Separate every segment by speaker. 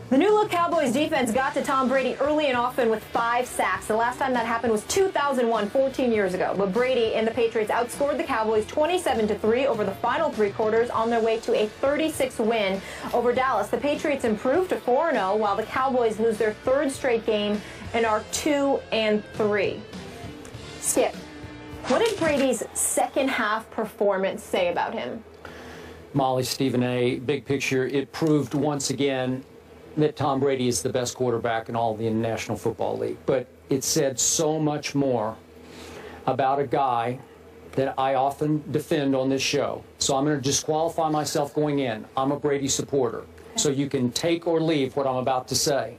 Speaker 1: The new-look Cowboys defense got to Tom Brady early and often with 5 sacks. The last time that happened was 2001, 14 years ago. But Brady and the Patriots outscored the Cowboys 27-3 over the final 3 quarters on their way to a 36 win over Dallas. The Patriots improved to 4-0 while the Cowboys lose their 3rd straight game and are 2-3. Skip, what did Brady's second-half performance say about him?
Speaker 2: Molly, Stephen A., big picture, it proved once again that Tom Brady is the best quarterback in all of the National Football League. But it said so much more about a guy that I often defend on this show. So I'm going to disqualify myself going in. I'm a Brady supporter. So you can take or leave what I'm about to say.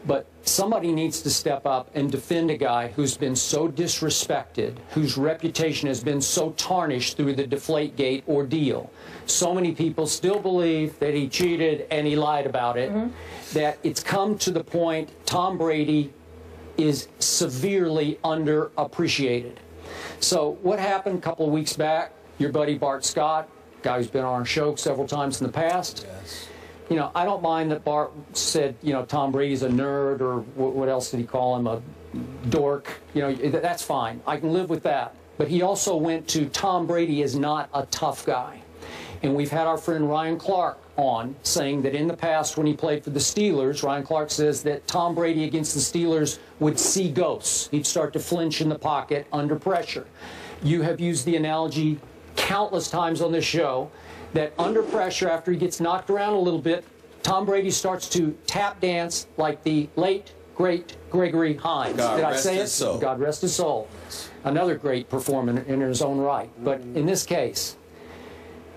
Speaker 2: But somebody needs to step up and defend a guy who's been so disrespected, whose reputation has been so tarnished through the Deflategate ordeal. So many people still believe that he cheated and he lied about it, that it's come to the point Tom Brady is severely underappreciated. So what happened a couple of weeks back? Your buddy Bart Scott, guy who's been on our show several times in the past.
Speaker 3: Yes.
Speaker 2: You know, I don't mind that Bart said, you know, Tom Brady's a nerd, or what else did he call him, a dork. You know, that's fine. I can live with that. But he also went to Tom Brady is not a tough guy. And we've had our friend Ryan Clark on saying that in the past when he played for the Steelers, Ryan Clark says that Tom Brady against the Steelers would see ghosts. He'd start to flinch in the pocket under pressure. You have used the analogy countless times on this show that under pressure, after he gets knocked around a little bit, Tom Brady starts to tap dance like the late, great Gregory Hines.
Speaker 3: God
Speaker 2: Did I
Speaker 3: rest
Speaker 2: say
Speaker 3: his
Speaker 2: it?
Speaker 3: soul.
Speaker 2: God rest his soul. Another great performer in his own right. But in this case,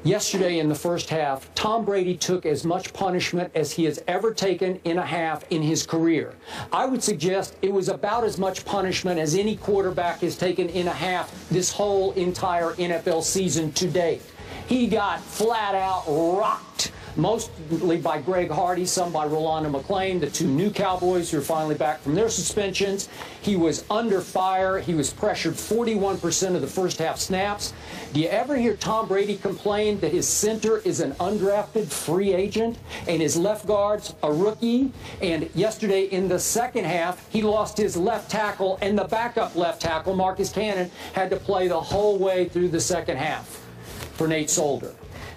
Speaker 2: yesterday in the first half, Tom Brady took as much punishment as he has ever taken in a half in his career. I would suggest it was about as much punishment as any quarterback has taken in a half this whole entire NFL season to date. He got flat out rocked, mostly by Greg Hardy, some by Rolando McClain, the 2 new Cowboys who are finally back from their suspensions. He was under fire. He was pressured 41% of the first half snaps. Do you ever hear Tom Brady complain that his center is an undrafted free agent and his left guard's a rookie? And yesterday in the second half, he lost his left tackle, and the backup left tackle, Marcus Cannon, had to play the whole way through the second half for Nate Solder.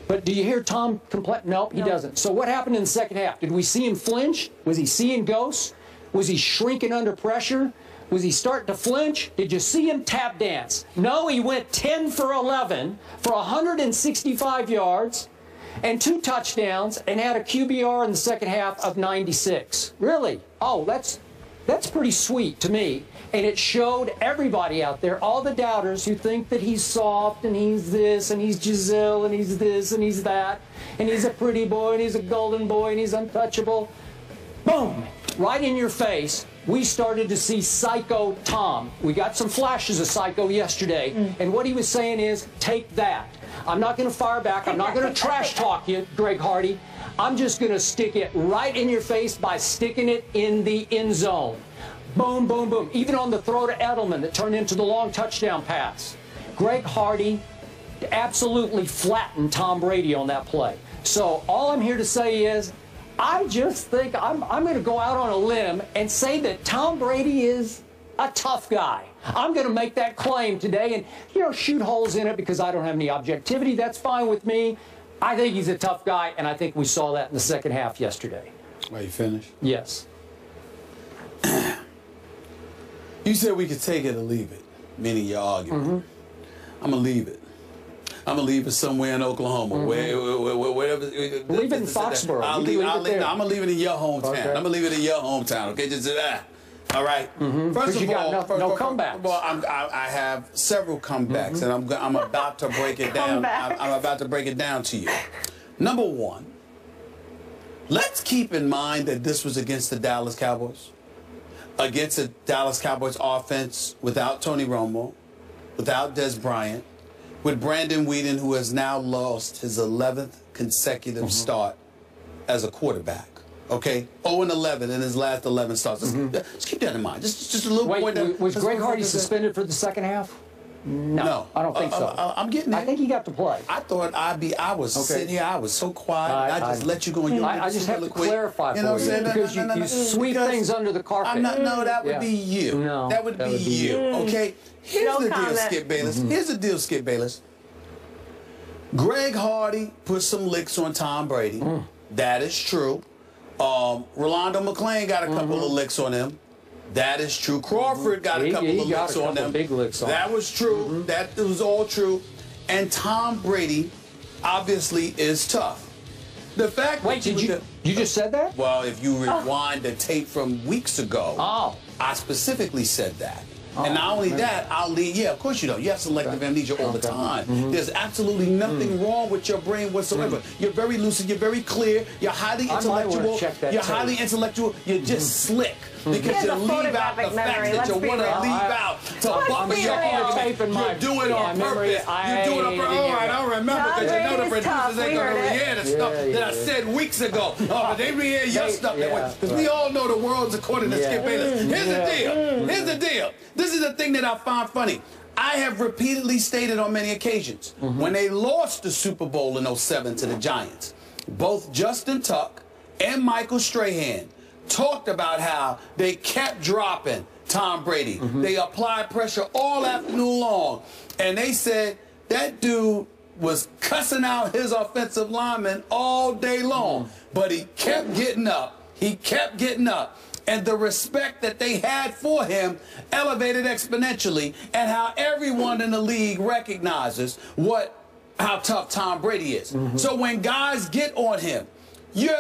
Speaker 2: But do you hear Tom complain? Nope, he doesn't. So what happened in the second half? Did we see him flinch? Was he seeing ghosts? Was he shrinking under pressure? Was he starting to flinch? Did you see him tap dance? No, he went 10 for 11 for 165 yards and 2 touchdowns and had a QBR in the second half of 96. Really? Oh, that's pretty sweet to me. And it showed everybody out there, all the doubters who think that he's soft and he's this and he's Giselle and he's this and he's that and he's a pretty boy and he's a golden boy and he's untouchable. Boom! Right in your face, we started to see Psycho Tom. We got some flashes of Psycho yesterday. And what he was saying is, take that. I'm not going to fire back. I'm not going to trash talk you, Greg Hardy. I'm just going to stick it right in your face by sticking it in the end zone. Boom, boom, boom. Even on the throw to Edelman that turned into the long touchdown pass. Greg Hardy absolutely flattened Tom Brady on that play. So all I'm here to say is, I just think I'm going to go out on a limb and say that Tom Brady is a tough guy. I'm going to make that claim today and, you know, shoot holes in it because I don't have any objectivity. That's fine with me. I think he's a tough guy, and I think we saw that in the second half yesterday.
Speaker 3: Are you finished?
Speaker 2: Yes.
Speaker 3: You said we could take it or leave it, meaning your argument. I'm going to leave it. I'm going to leave it somewhere in Oklahoma. Wherever.
Speaker 2: Leave it in Foxborough.
Speaker 3: I'm going to leave it in your hometown.
Speaker 2: Okay.
Speaker 3: I'm going to leave it in your hometown, okay? Just all right? First of
Speaker 2: you
Speaker 3: all,
Speaker 2: got no comebacks.
Speaker 3: Well, I have several comebacks, and I'm about to break it down. I'm about to break it down to you. Number one, let's keep in mind that this was against the Dallas Cowboys. Against the Dallas Cowboys offense without Tony Romo, without Des Bryant, with Brandon Weeden, who has now lost his 11th consecutive start as a quarterback. Okay? 0-11 in his last 11 starts. Just keep that in mind. Just a little point.
Speaker 2: Was Greg Hardy suspended for the second half? No, I don't think so.
Speaker 3: I'm getting it.
Speaker 2: I think he got to play.
Speaker 3: I thought I was sitting here, I was so quiet. I just let you go. And
Speaker 2: I just have to clarify
Speaker 3: you know
Speaker 2: for
Speaker 3: what I'm
Speaker 2: you
Speaker 3: saying?
Speaker 2: because you sweep things under the carpet.
Speaker 3: No, that would be you.
Speaker 2: No,
Speaker 3: that would be you. Okay. Here's the deal, Skip Bayless. Here's the deal, Skip Bayless. Greg Hardy put some licks on Tom Brady. That is true. Rolando McClain got a couple of licks on him. That is true. Crawford got a couple of licks on them.
Speaker 2: Big licks on
Speaker 3: that was true. That was all true. And Tom Brady obviously is tough. The fact
Speaker 2: Wait,
Speaker 3: that
Speaker 2: you just said that?
Speaker 3: Well, if you rewind the tape from weeks ago, I specifically said that. And not only that, I'll leave. Yeah, of course you don't. You have selective amnesia all the time. There's absolutely nothing wrong with your brain whatsoever. You're very lucid. You're very clear. You're highly intellectual. You're highly intellectual. You're just slick. Because you leave out the facts that you want to leave out to bump your argument. You're doing it on purpose. You're doing it on purpose. All right, I remember because you know the producers ain't going to re-air the stuff that I said weeks ago. Oh, but they re-air your stuff. Because we all know the world's according to Skip Bayless. Here's the deal. Here's the deal. This is the thing that I find funny. I have repeatedly stated on many occasions, when they lost the Super Bowl in '07 to the Giants, both Justin Tuck and Michael Strahan talked about how they kept dropping Tom Brady. They applied pressure all afternoon long. And they said that dude was cussing out his offensive lineman all day long. But he kept getting up. He kept getting up. And the respect that they had for him elevated exponentially, and how everyone in the league recognizes how tough Tom Brady is. So when guys get on him,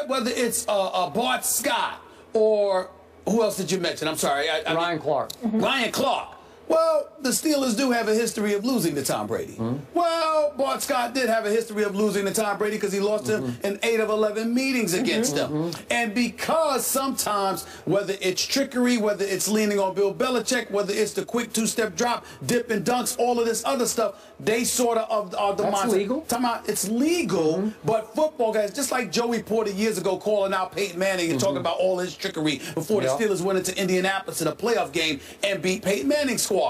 Speaker 3: whether it's Bart Scott or who else did you mention? I'm sorry.
Speaker 2: Ryan Clark.
Speaker 3: Ryan Clark. Well, the Steelers do have a history of losing to Tom Brady. Well, Bart Scott did have a history of losing to Tom Brady because he lost him in 8 of 11 meetings against him. And because sometimes, whether it's trickery, whether it's leaning on Bill Belichick, whether it's the quick two-step drop, dip and dunks, all of this other stuff, they sort of are the
Speaker 2: That's legal?
Speaker 3: Time out, it's legal, but football guys, just like Joey Porter years ago calling out Peyton Manning and talking about all his trickery before the Steelers went into Indianapolis in a playoff game and beat Peyton Manning's squad.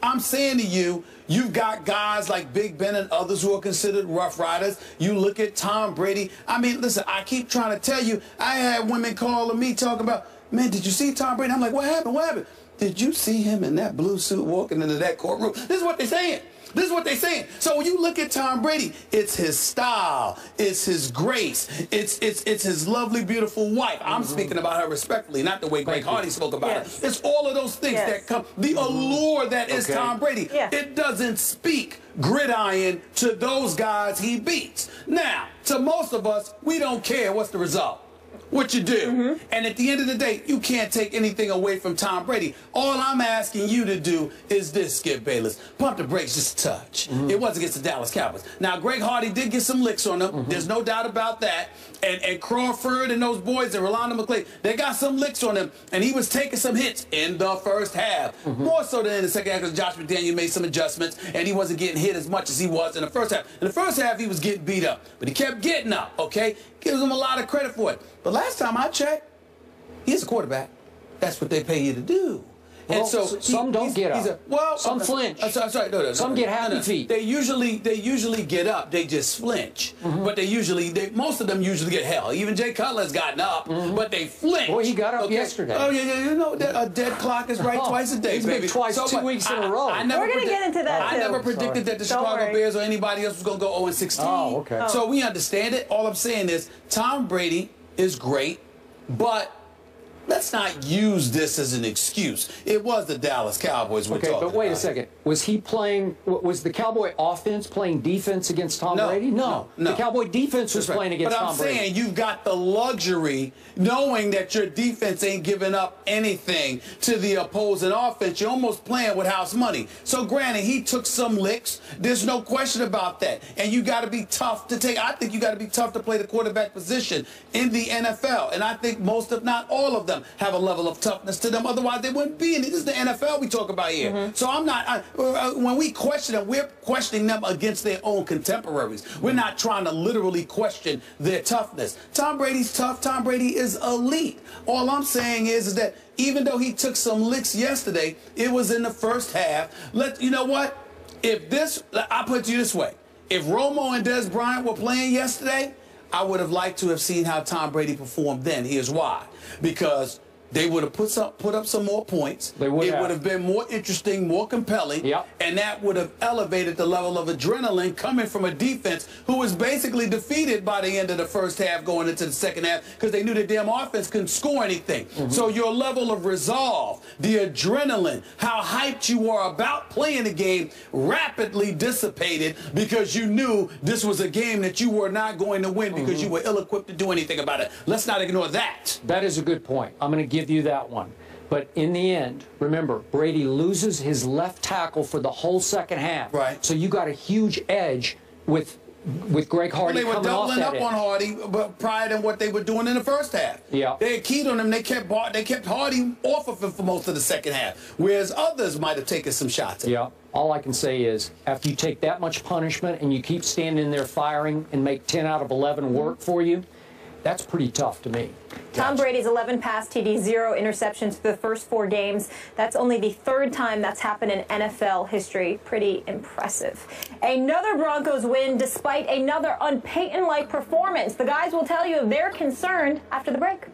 Speaker 3: I'm saying to you, you've got guys like Big Ben and others who are considered rough riders. You look at Tom Brady. I mean, listen, I keep trying to tell you, I had women calling me talking about, man, did you see Tom Brady? I'm like, what happened? What happened? Did you see him in that blue suit walking into that courtroom? This is what they're saying. This is what they're saying. So when you look at Tom Brady, it's his style, it's his grace, it's his lovely, beautiful wife. I'm speaking about her respectfully, not the way Greg Hardy spoke about her. It's all of those things that come, the allure that is Tom Brady. It doesn't speak gridiron to those guys he beats. Now, to most of us, we don't care what's the result. What you do. And at the end of the day, you can't take anything away from Tom Brady. All I'm asking you to do is this, Skip Bayless. Pump the brakes just a touch. It was against the Dallas Cowboys. Now, Greg Hardy did get some licks on them. There's no doubt about that. And Crawford and those boys and Rolando McClain, they got some licks on him. And he was taking some hits in the first half. More so than in the second half because Josh McDaniel made some adjustments and he wasn't getting hit as much as he was in the first half. In the first half, he was getting beat up. But he kept getting up, okay? Gives him a lot of credit for it. But last time I checked, he's a quarterback. That's what they pay you to do.
Speaker 2: Well,
Speaker 3: and so
Speaker 2: some don't get up. Some flinch.
Speaker 3: Sorry, no,
Speaker 2: some get happy feet.
Speaker 3: They usually get up. They just flinch. But most of them usually get hell. Even Jay Cutler's gotten up, but they flinch.
Speaker 2: Well, he got up yesterday.
Speaker 3: Oh yeah, you know a dead clock is right twice a day.
Speaker 2: He's been twice 2 weeks in a row.
Speaker 1: We're going to get into that too.
Speaker 3: I never predicted that the Chicago Bears or anybody else was going to go 0-16.
Speaker 2: Oh, okay.
Speaker 3: So we understand it. All I'm saying is Tom Brady is great, but let's not use this as an excuse. It was the Dallas Cowboys we're talking about.
Speaker 2: Okay, but wait a second. Was the Cowboy offense playing defense against Tom Brady? No. The Cowboy defense was playing against Tom Brady.
Speaker 3: But I'm saying you've got the luxury, knowing that your defense ain't giving up anything to the opposing offense. You're almost playing with house money. So granted, he took some licks. There's no question about that. And you got to be tough to take. I think you got to be tough to play the quarterback position in the NFL. And I think most, if not all of them, have a level of toughness to them. Otherwise, they wouldn't be in it. This is the NFL we talk about here. So I'm not, when we question them, we're questioning them against their own contemporaries. We're not trying to literally question their toughness. Tom Brady's tough. Tom Brady is elite. All I'm saying is that even though he took some licks yesterday, it was in the first half. You know what? If this, I'll put it to you this way. If Romo and Dez Bryant were playing yesterday, I would have liked to have seen how Tom Brady performed then. Here's why. Because they would have put up some more points. It would have been more interesting, more compelling, and that would have elevated the level of adrenaline coming from a defense who was basically defeated by the end of the first half going into the second half because they knew the damn offense couldn't score anything. So your level of resolve, the adrenaline, how hyped you were about playing the game rapidly dissipated because you knew this was a game that you were not going to win because you were ill-equipped to do anything about it. Let's not ignore that.
Speaker 2: That is a good point. I'm going to give you that one. But in the end, remember, Brady loses his left tackle for the whole second half.
Speaker 3: Right.
Speaker 2: So you got a huge edge with Greg Hardy coming off that
Speaker 3: They were doubling up
Speaker 2: edge.
Speaker 3: on Hardy prior to what they were doing in the first half.
Speaker 2: Yeah.
Speaker 3: They had keyed on him. They kept Hardy off of him for most of the second half, whereas others might have taken some shots at him.
Speaker 2: Yeah. All I can say is, after you take that much punishment and you keep standing there firing and make 10 out of 11 work for you, that's pretty tough to me.
Speaker 1: Tom Brady's 11 pass TDs, 0 interceptions for the first 4 games. That's only the 3rd time that's happened in NFL history. Pretty impressive. Another Broncos win despite another un-Peyton-like performance. The guys will tell you if they're concerned after the break.